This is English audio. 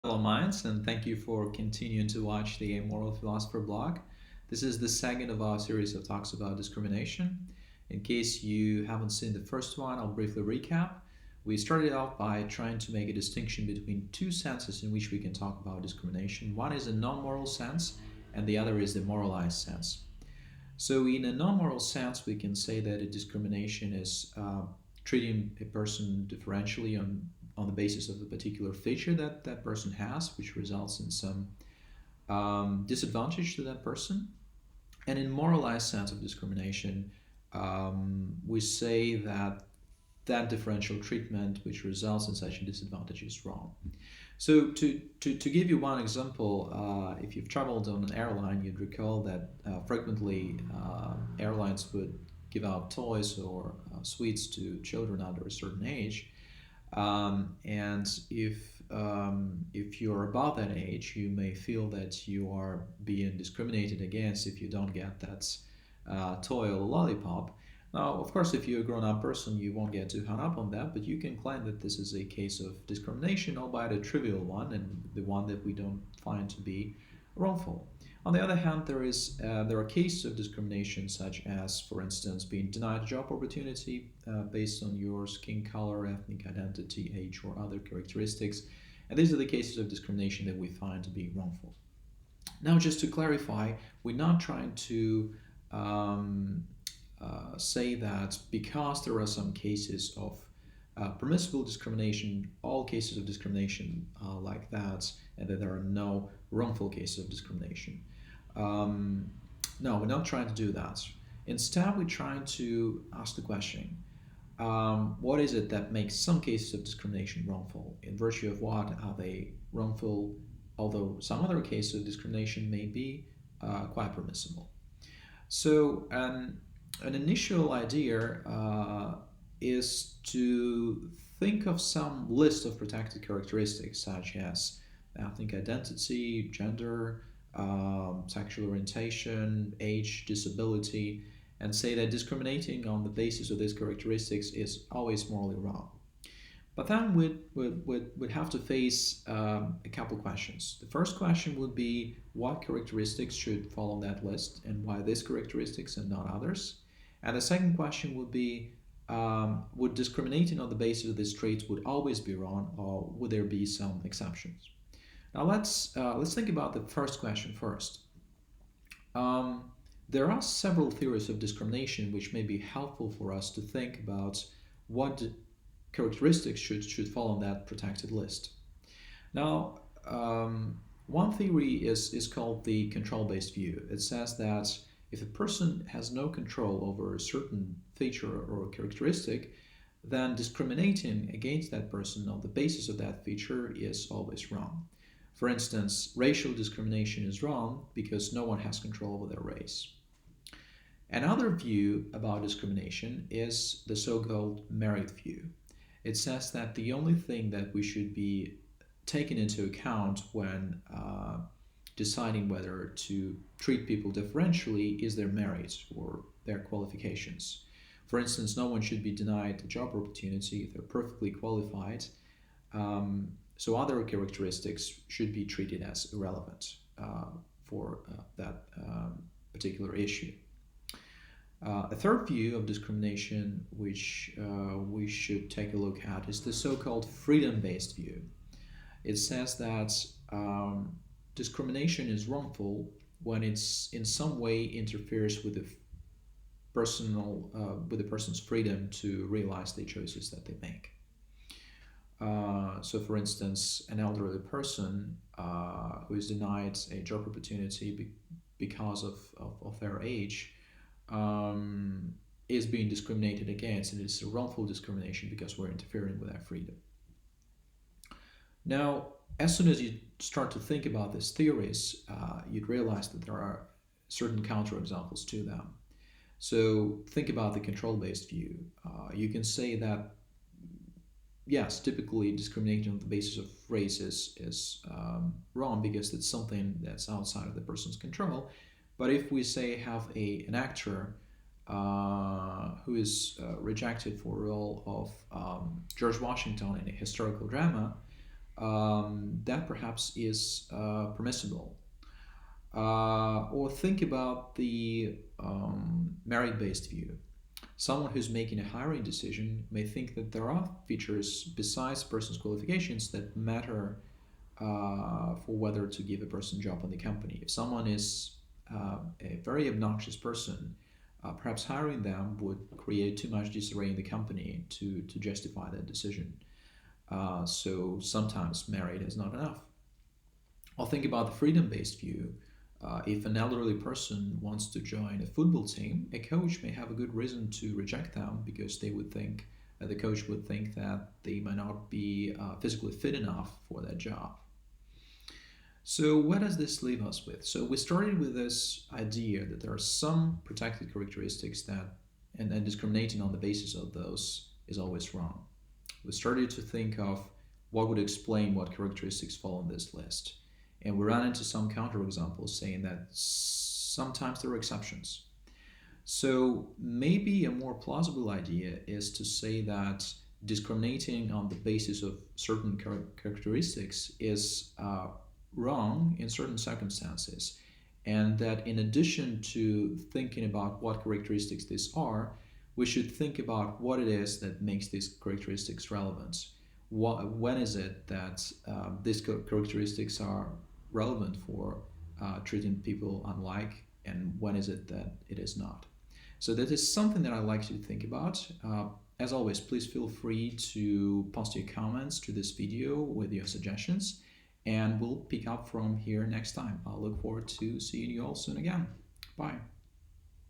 Hello, Minds, and thank you for continuing to watch the Amoral Philosopher blog. This is the second of our series of talks about discrimination. In case you haven't seen the first one, I'll briefly recap. We started out by trying to make a distinction between two senses in which we can talk about discrimination. One is a non moral sense, and the other is the moralized sense. So, in a non moral sense, we can say that a discrimination is treating a person differentially on the basis of a particular feature that that person has, which results in some disadvantage to that person. And in moralized sense of discrimination, we say that that differential treatment, which results in such a disadvantage, is wrong. So, to give you one example, if you've traveled on an airline, you'd recall that frequently airlines would give out toys or sweets to children under a certain age. And if you're above that age, you may feel that you are being discriminated against if you don't get that toy or lollipop. Now, of course, if you're a grown-up person, you won't get too hung up on that, but you can claim that this is a case of discrimination, albeit a trivial one, and the one that we don't find to be wrongful. On the other hand, there are cases of discrimination, such as, for instance, being denied a job opportunity based on your skin color, ethnic identity, age, or other characteristics. And these are the cases of discrimination that we find to be wrongful. Now, just to clarify, we're not trying to say that because there are some cases of permissible discrimination, all cases of discrimination are like that, and that there are no wrongful cases of discrimination. Um, no, we're not trying to do that. Instead, we're trying to ask the question, what is it that makes some cases of discrimination wrongful? In virtue of what are they wrongful, although some other cases of discrimination may be quite permissible? So, an initial idea is to think of some list of protected characteristics such as ethnic identity, gender, sexual orientation, age, disability, and say that discriminating on the basis of these characteristics is always morally wrong. But then we'd have to face a couple questions. The first question would be what characteristics should fall on that list and why these characteristics and not others? And the second question would be would discriminating on the basis of these traits would always be wrong, or would there be some exceptions? Now let's think about the first question first. Um, there are several theories of discrimination which may be helpful for us to think about what characteristics should fall on that protected list. Now, one theory is called the control-based view. It says that if a person has no control over a certain feature or characteristic, then discriminating against that person on the basis of that feature is always wrong. For instance, racial discrimination is wrong because no one has control over their race. Another view about discrimination is the so called merit view. It says that the only thing that we should be taking into account when deciding whether to treat people differentially is their merits or their qualifications. For instance, no one should be denied a job opportunity if they're perfectly qualified. So other characteristics should be treated as irrelevant for that particular issue. A third view of discrimination, which we should take a look at, is the so called freedom based view. It says that discrimination is wrongful when it's in some way interferes with the with the person's freedom to realize the choices that they make. So, for instance, an elderly person who is denied a job opportunity because of their age is being discriminated against, and it's a wrongful discrimination because we're interfering with their freedom. Now, as soon as you start to think about these theories, you'd realize that there are certain counterexamples to them. So, think about the control based view. You can say that yes, typically discriminating on the basis of race is wrong because it's something that's outside of the person's control. But if we say have an actor who is rejected for a role of George Washington in a historical drama, that perhaps is permissible. Or think about the merit-based view. Someone who's making a hiring decision may think that there are features besides the person's qualifications that matter for whether to give a person a job in the company. If someone is a very obnoxious person, perhaps hiring them would create too much disarray in the company to justify that decision. So sometimes merit is not enough. I'll think about the freedom-based view. If an elderly person wants to join a football team, a coach may have a good reason to reject them because they would think the coach would think that they might not be physically fit enough for that job. So what does this leave us with? So we started with this idea that there are some protected characteristics that, and discriminating on the basis of those is always wrong. We started to think of what would explain what characteristics fall on this list. And we ran into some counterexamples saying that sometimes there are exceptions. So maybe a more plausible idea is to say that discriminating on the basis of certain characteristics is wrong in certain circumstances, and that in addition to thinking about what characteristics these are, we should think about what it is that makes these characteristics relevant. When is it that these characteristics are relevant for treating people unlike, and when is it that it is not? So that is something that I like to think about. As always, please feel free to post your comments to this video with your suggestions, and we'll pick up from here next time. I'll look forward to seeing you all soon again. Bye.